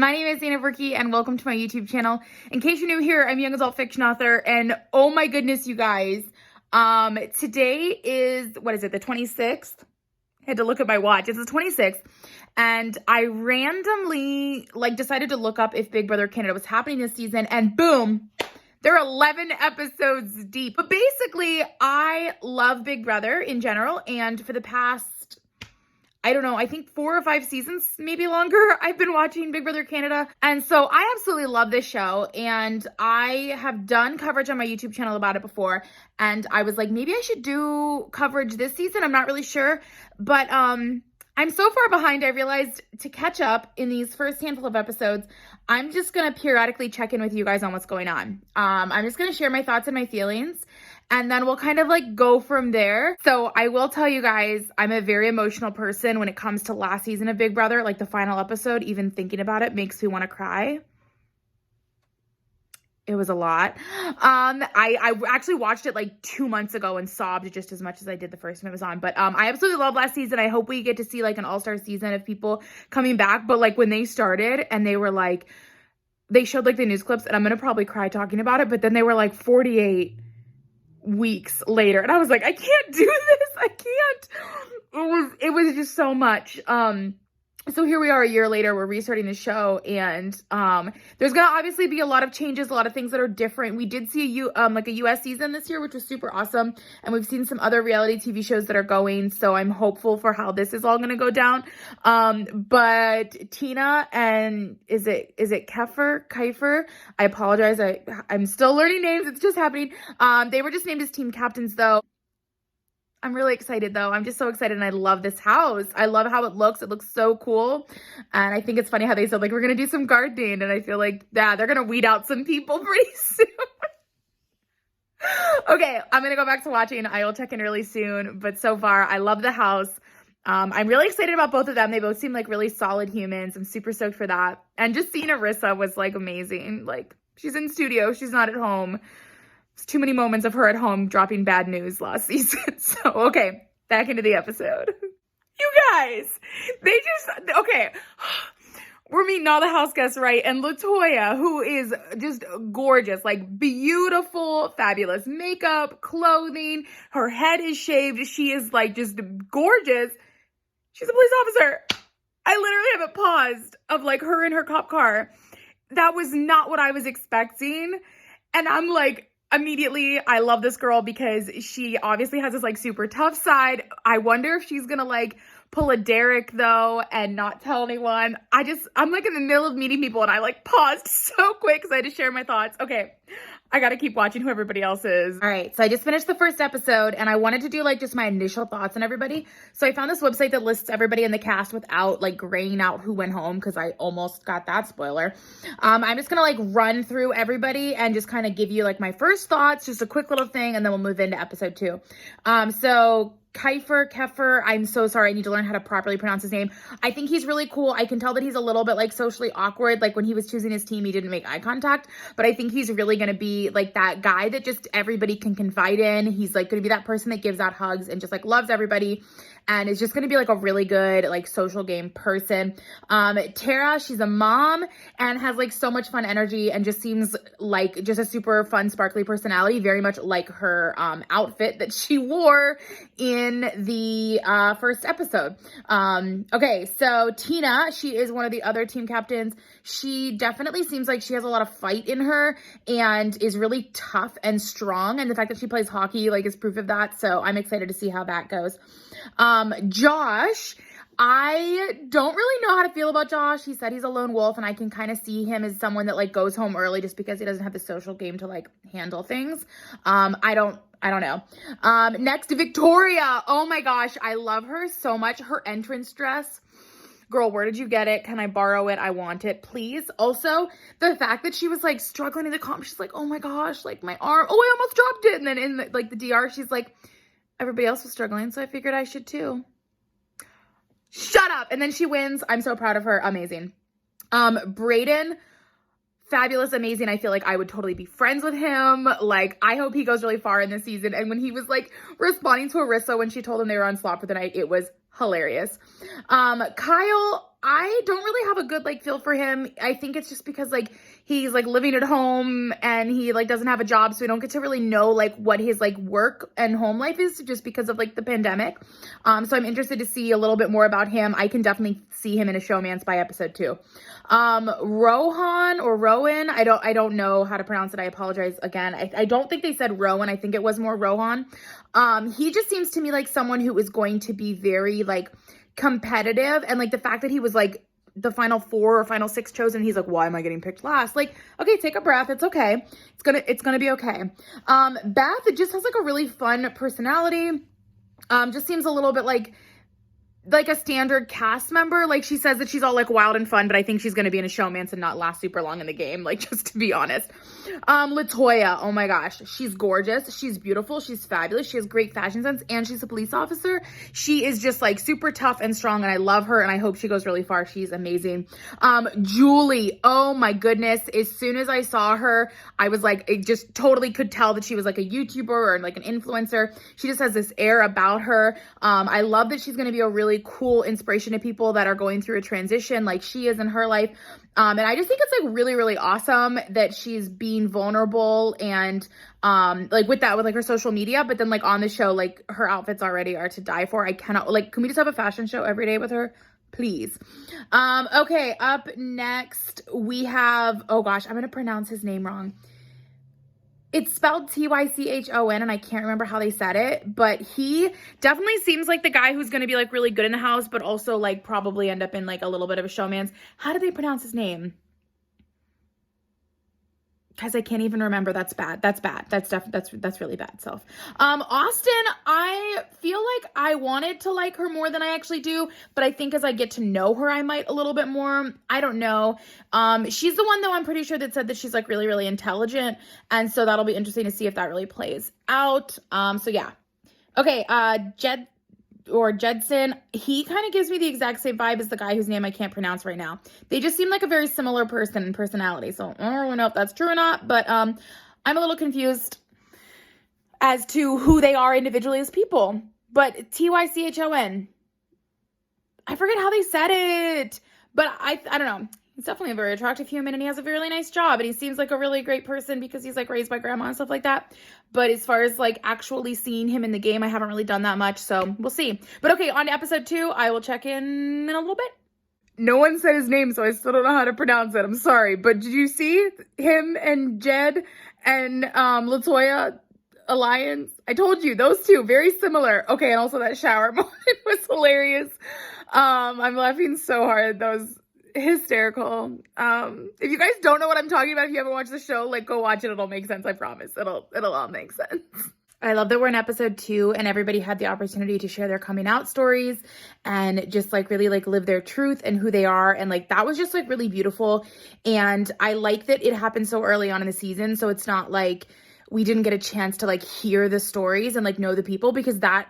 My name is Dana Burkey and welcome to my YouTube channel. In case you're new here, I'm a young adult fiction author and oh my goodness, you guys. Today is, what is it, the 26th? I had to look at my watch. It's the 26th. And I randomly decided to look up if Big Brother Canada was happening this season and boom, they're 11 episodes deep. But basically, I love Big Brother in general and for the past, I don't know, I think 4 or 5 seasons, maybe longer, I've been watching Big Brother Canada. And so I absolutely love this show. And I have done coverage on my YouTube channel about it before. And I was like, maybe I should do coverage this season. I'm not really sure. But I'm so far behind, I realized to catch up in these first handful of episodes, I'm just going to periodically check in with you guys on what's going on. I'm just going to share my thoughts and my feelings. And then we'll kind of go from there. So I will tell you guys, I'm a very emotional person when it comes to last season of Big Brother. The final episode, even thinking about it makes me want to cry. It was a lot. I actually watched it 2 months ago and sobbed just as much as I did the first time it was on. But I absolutely love last season. I hope we get to see an all-star season of people coming back. But when they started and they were they showed the news clips and I'm going to probably cry talking about it. But then they were 48 weeks later and I was like, I can't do this. I can't. It was just so much. So here we are a year later, we're restarting the show and there's gonna obviously be a lot of changes, a lot of things that are different. We did see a US season this year, which was super awesome. And we've seen some other reality TV shows that are going. So I'm hopeful for how this is all gonna go down. But Tina and is it Kiefer? I apologize. I'm still learning names. It's just happening. They were just named as team captains though. I'm really excited though. I'm just so excited and I love this house. I love how it looks. It looks so cool. And I think it's funny how they said we're going to do some gardening and I feel they're going to weed out some people pretty soon. Okay, I'm going to go back to watching. I will check in really soon. But so far, I love the house. I'm really excited about both of them. They both seem like really solid humans. I'm super stoked for that. And just seeing Arissa was amazing. She's in studio. She's not at home. Too many moments of her at home dropping bad news last season. So, okay, back into the episode. You guys, okay. We're meeting all the house guests, right? And Latoya, who is just gorgeous, beautiful, fabulous makeup, clothing. Her head is shaved. She is just gorgeous. She's a police officer. I literally have it paused of her in her cop car. That was not what I was expecting. And I'm immediately, I love this girl because she obviously has this super tough side. I wonder if she's gonna pull a Derek though and not tell anyone. I'm in the middle of meeting people and I paused so quick because I had to share my thoughts. Okay, I gotta keep watching who everybody else is. All right, so I just finished the first episode and I wanted to do just my initial thoughts on everybody. So I found this website that lists everybody in the cast without graying out who went home because I almost got that spoiler. I'm just gonna run through everybody and just kind of give you my first thoughts, just a quick little thing, and then we'll move into episode 2. So Kiefer, I'm so sorry. I need to learn how to properly pronounce his name. I think he's really cool. I can tell that he's a little bit socially awkward. When he was choosing his team, he didn't make eye contact, but I think he's really going to be that guy that just everybody can confide in. He's going to be that person that gives out hugs and just loves everybody. And is just going to be a really good social game person. Tara, she's a mom and has so much fun energy and just seems just a super fun, sparkly personality. Very much her outfit that she wore in the first episode. Okay, so Tina, she is one of the other team captains. She definitely seems like she has a lot of fight in her and is really tough and strong. And the fact that she plays hockey is proof of that. So I'm excited to see how that goes. Josh, I don't really know how to feel about Josh. He said he's a lone wolf and I can kind of see him as someone that goes home early just because he doesn't have the social game to handle things. I don't know. Next, Victoria. Oh my gosh, I love her so much. Her entrance dress. Girl, where did you get it? Can I borrow it? I want it, please. Also, the fact that she was struggling in the comp, she's oh my gosh, my arm. Oh, I almost dropped it. And then in the DR, she's everybody else was struggling, so I figured I should too. Shut up. And then she wins. I'm so proud of her. Amazing. Brayden, fabulous, amazing. I feel I would totally be friends with him. I hope he goes really far in this season. And when he was responding to Arissa when she told him they were on slot for the night, it was hilarious. Kyle, I don't really have a good like feel for him. I think it's just because like he's like living at home and he like doesn't have a job, so we don't get to really know like what his like work and home life is just because of like the pandemic. So I'm interested to see a little bit more about him. I can definitely see him in a showmance by episode 2. Rohan or Rowan, I don't know how to pronounce it. I apologize again. I don't think they said Rowan. I think it was more Rohan. He just seems to me like someone who is going to be very like competitive, and like the fact that he was like the final 4 or final 6 chosen, he's like, why am I getting picked last? Like, okay, take a breath. It's okay. It's gonna be okay. Beth, it just has like a really fun personality. Just seems a little bit like a standard cast member. Like, she says that she's all like wild and fun, but I think she's going to be in a showmance and not last super long in the game, like, just to be honest. Latoya, oh my gosh, she's gorgeous, she's beautiful, she's fabulous, she has great fashion sense, and she's a police officer. She is just like super tough and strong, and I love her, and I hope she goes really far. She's amazing. Julie, oh my goodness, as soon as I saw her, I was like, it just totally could tell that she was like a YouTuber or like an influencer. She just has this air about her. I love that she's going to be a really cool inspiration to people that are going through a transition like she is in her life. And I just think it's like really, really awesome that she's being vulnerable and like with like her social media, but then like on the show, like her outfits already are to die for. I cannot, like, can we just have a fashion show every day with her? Please. Okay, up next we have, oh gosh, I'm going to pronounce his name wrong. It's spelled Tychon, and I can't remember how they said it, but he definitely seems like the guy who's going to be like really good in the house, but also like probably end up in like a little bit of a showmance. How do they pronounce his name? Guys, I can't even remember. That's bad. That's bad. That's really bad self. Austin, I feel like I wanted to like her more than I actually do, but I think as I get to know her, I might a little bit more. I don't know. She's the one though, I'm pretty sure, that said that she's like really, really intelligent. And so that'll be interesting to see if that really plays out. So yeah. Okay. Jedson, he kind of gives me the exact same vibe as the guy whose name I can't pronounce right now. They just seem like a very similar person in personality. So I don't really know if that's true or not, but I'm a little confused as to who they are individually as people. But Tychon, I forget how they said it, but I don't know. He's definitely a very attractive human, and he has a really nice job, and he seems like a really great person because he's like raised by grandma and stuff like that. But as far as like actually seeing him in the game, I haven't really done that much, so we'll see. But okay, on to episode 2. I will check in a little bit. No one said his name, so I still don't know how to pronounce it. I'm sorry, but did you see him and Jed and Latoya alliance? I told you, those two, very similar. Okay, and also that shower moment was hilarious. I'm laughing so hard. That was hysterical. If you guys don't know what I'm talking about, if you haven't watched the show, like, go watch it. It'll make sense. I promise. It'll all make sense. I love that we're in episode 2 and everybody had the opportunity to share their coming out stories and just like really like live their truth and who they are. And like, that was just like really beautiful. And I like that it happened so early on in the season. So it's not like we didn't get a chance to like hear the stories and like know the people, because that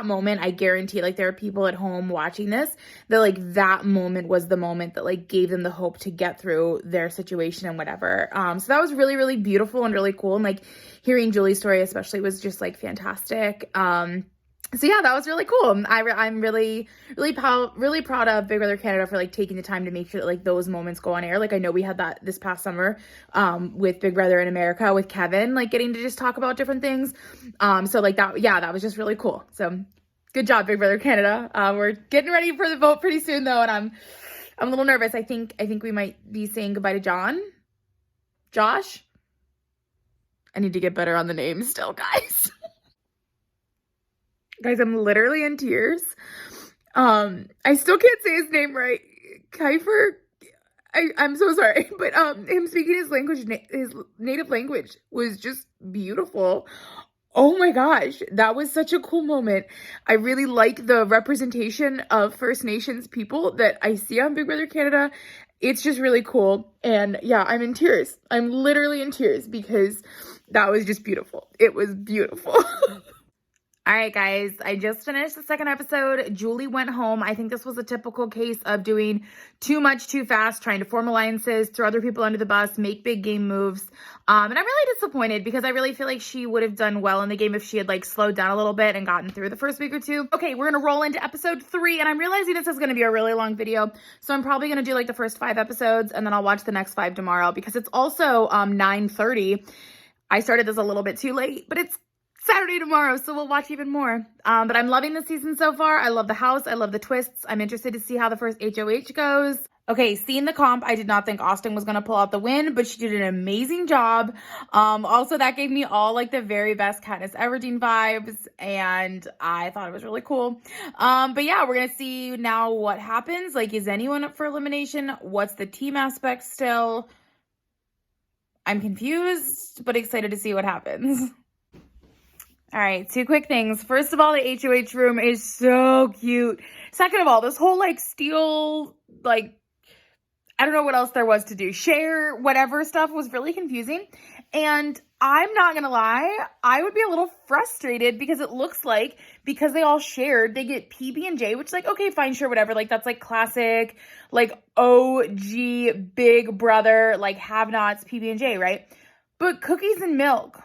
moment, I guarantee like there are people at home watching this that like that moment was the moment that like gave them the hope to get through their situation and whatever. So that was really, really beautiful and really cool. And like hearing Julie's story especially was just like fantastic. So yeah, that was really cool. I'm really, really proud of Big Brother Canada for like taking the time to make sure that like those moments go on air. Like I know we had that this past summer with Big Brother in America with Kevin, like getting to just talk about different things. So like that, yeah, that was just really cool. So good job, Big Brother Canada. We're getting ready for the vote pretty soon though, and I'm a little nervous. I think we might be saying goodbye to Josh. I need to get better on the names still, guys. Guys, I'm literally in tears. I still can't say his name right. Kiefer. I'm so sorry, but him speaking his native language was just beautiful. Oh my gosh, that was such a cool moment. I really like the representation of First Nations people that I see on Big Brother Canada. It's just really cool. And yeah, I'm in tears. I'm literally in tears because that was just beautiful. It was beautiful. All right, guys, I just finished the second episode. Julie went home. I think this was a typical case of doing too much too fast, trying to form alliances, throw other people under the bus, make big game moves. And I'm really disappointed because I really feel like she would have done well in the game if she had like slowed down a little bit and gotten through the first week or two. Okay, we're gonna roll into episode 3, and I'm realizing this is gonna be a really long video. So I'm probably gonna do like the first 5 episodes and then I'll watch the next 5 tomorrow because it's also 9:30. I started this a little bit too late, but it's Saturday tomorrow, so we'll watch even more. But I'm loving the season so far. I love the house. I love the twists. I'm interested to see how the first HOH goes. Okay, seeing the comp, I did not think Austin was going to pull out the win, but she did an amazing job. Also, that gave me all like the very best Katniss Everdeen vibes, and I thought it was really cool. But yeah, we're going to see now what happens. Like, is anyone up for elimination? What's the team aspect still? I'm confused, but excited to see what happens. All right, 2 quick things. First of all, the HOH room is so cute. Second of all, this whole like steel, like, I don't know what else there was to do. Share, whatever stuff was really confusing. And I'm not going to lie, I would be a little frustrated because it looks like because they all shared, they get PB&J, which is like, okay, fine, sure, whatever. Like, that's like classic, like OG Big Brother, like have-nots PB&J, right? But cookies and milk.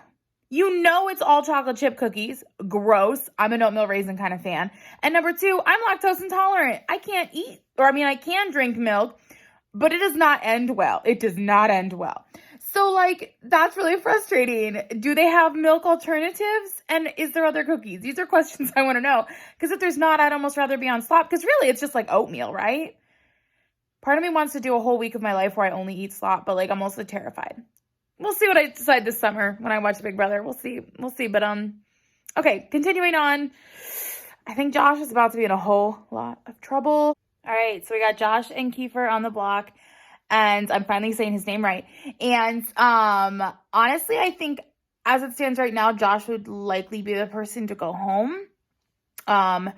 You know it's all chocolate chip cookies. Gross. I'm an oatmeal raisin kind of fan. And number 2, I'm lactose intolerant. I can't eat, I can drink milk, but it does not end well. It does not end well. So, like, that's really frustrating. Do they have milk alternatives? And is there other cookies? These are questions I want to know. Because if there's not, I'd almost rather be on slop. Because really, it's just like oatmeal, right? Part of me wants to do a whole week of my life where I only eat slop, but, like, I'm also terrified. We'll see what I decide this summer when I watch Big Brother. We'll see. But, okay, continuing on. I think Josh is about to be in a whole lot of trouble. All right, so we got Josh and Kiefer on the block, and I'm finally saying his name right. And, honestly, I think as it stands right now, Josh would likely be the person to go home. I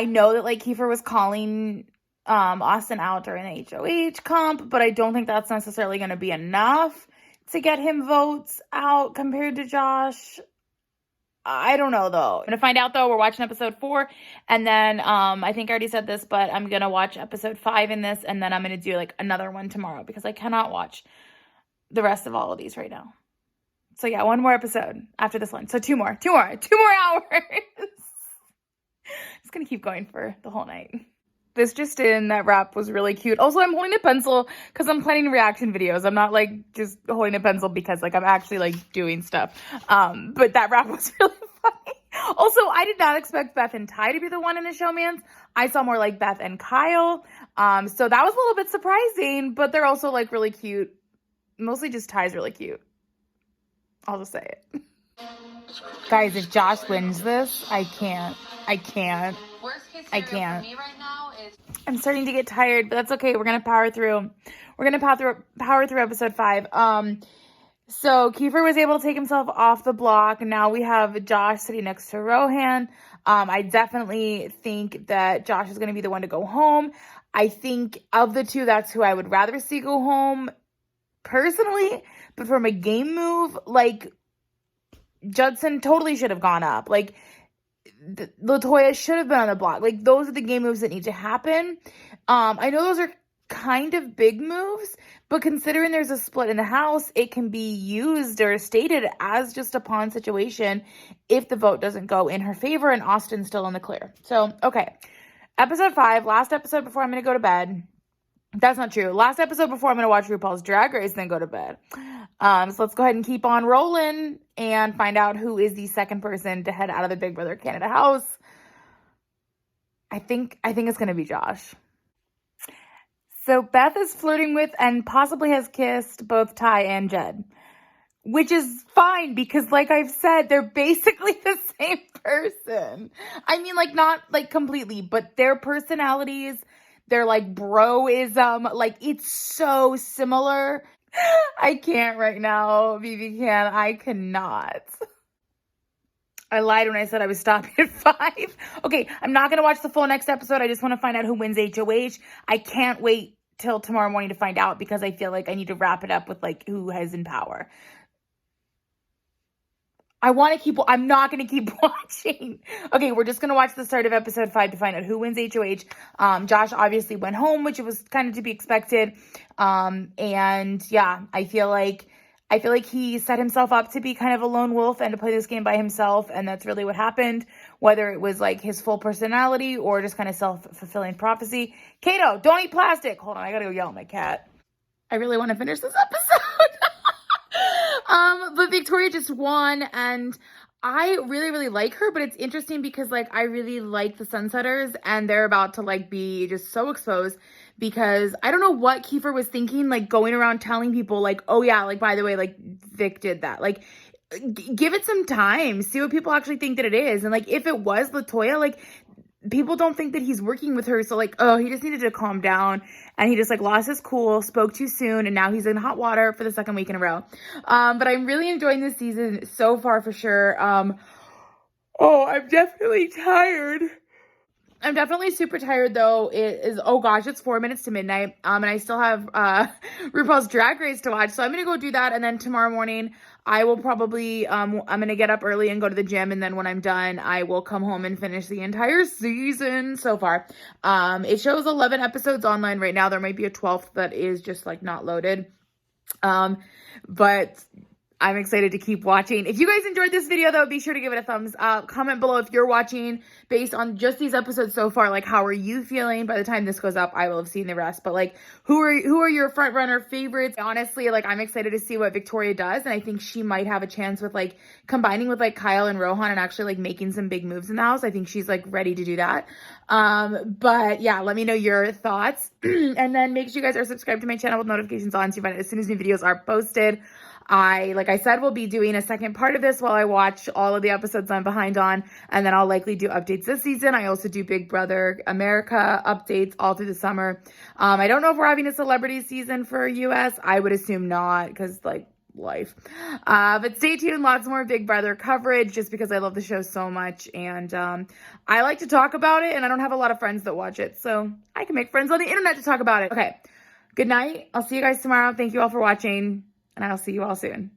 know that, like, Kiefer was calling Austin out during the HOH comp, but I don't think that's necessarily going to be enough to get him votes out compared to Josh. I don't know, though. I'm going to find out, though. We're watching episode 4, and then I think I already said this, but I'm going to watch episode 5 in this, and then I'm going to do, like, another one tomorrow because I cannot watch the rest of all of these right now. So, yeah, 1 more episode after this one. So, 2 more. 2 more hours. It's going to keep going for the whole night. This just in, that wrap was really cute. Also, I'm holding a pencil because I'm planning reaction videos. I'm not, like, just holding a pencil because, like, I'm actually, like, doing stuff. But that wrap was really funny. Also, I did not expect Beth and Ty to be the one in the showmans. I saw more, like, Beth and Kyle. So that was a little bit surprising, but they're also, like, really cute. Mostly just Ty's really cute. I'll just say it. Guys, if Josh wins this, I can't. Worst case scenario for me right now is I'm starting to get tired, but that's okay. We're gonna power through. We're gonna power through episode 5. So Kiefer was able to take himself off the block. Now we have Josh sitting next to Rohan. I definitely think that Josh is gonna be the one to go home. I think of the 2, that's who I would rather see go home personally. But from a game move, like, Judson totally should have gone up. Like, Latoya should have been on the block. Like, those are the game moves that need to happen. I know those are kind of big moves, but considering there's a split in the house, it can be used or stated as just a pawn situation if the vote doesn't go in her favor and Austin's still in the clear. So, okay. Episode 5, last episode before I'm going to go to bed. That's not true. Last episode before I'm going to watch RuPaul's Drag Race and then go to bed. So let's go ahead and keep on rolling and find out who is the second person to head out of the Big Brother Canada house. I think it's going to be Josh. So Beth is flirting with and possibly has kissed both Ty and Jed, which is fine because, like I've said, they're basically the same person. I mean, like, not like completely, but their personalities, their like broism, like, it's so similar. I can't right now, BB can. I cannot. I lied when I said I was stopping at 5. Okay, I'm not going to watch the full next episode. I just want to find out who wins HOH. I can't wait till tomorrow morning to find out because I feel like I need to wrap it up with, like, who has in power. I'm not going to keep watching. Okay, we're just going to watch the start of episode 5 to find out who wins HOH. Josh obviously went home, which was kind of to be expected. And yeah, I feel like he set himself up to be kind of a lone wolf and to play this game by himself. And that's really what happened, whether it was like his full personality or just kind of self-fulfilling prophecy. Kato, don't eat plastic. Hold on, I got to go yell at my cat. I really want to finish this episode. But Victoria just won, and I really, really like her, but it's interesting because, like, I really like the Sunsetters, and they're about to, like, be just so exposed because I don't know what Kiefer was thinking, like, going around telling people, like, oh, yeah, like, by the way, like, Vic did that. Like, give it some time. See what people actually think that it is. And, like, if it was Latoya, like, people don't think that he's working with her. So, like, oh, he just needed to calm down. And he just, like, lost his cool, spoke too soon, and now he's in hot water for the second week in a row. But I'm really enjoying this season so far for sure. Oh, I'm definitely tired. I'm definitely super tired, though. It is, oh gosh, it's 4 minutes to midnight. And I still have RuPaul's Drag Race to watch. So I'm going to go do that. And then tomorrow morning, I will probably, I'm going to get up early and go to the gym. And then when I'm done, I will come home and finish the entire season so far. It shows 11 episodes online right now. There might be a 12th that is just like not loaded. But I'm excited to keep watching. If you guys enjoyed this video, though, be sure to give it a thumbs up. Comment below if you're watching based on just these episodes so far. Like, how are you feeling? By the time this goes up, I will have seen the rest. But, like, who are your front runner favorites? Honestly, like, I'm excited to see what Victoria does. And I think she might have a chance with, like, combining with, like, Kyle and Rohan and actually, like, making some big moves in the house. I think she's, like, ready to do that. But, yeah, let me know your thoughts. And then make sure you guys are subscribed to my channel with notifications on so you find it as soon as new videos are posted. Like I said, will be doing a second part of this while I watch all of the episodes I'm behind on, and then I'll likely do updates this season. I also do Big Brother America updates all through the summer. I don't know if we're having a celebrity season for US. I would assume not, because, like, life. But stay tuned, lots more Big Brother coverage just because I love the show so much, and I like to talk about it, and I don't have a lot of friends that watch it, so I can make friends on the internet to talk about it. Okay, good night. I'll see you guys tomorrow. Thank you all for watching. And I'll see you all soon.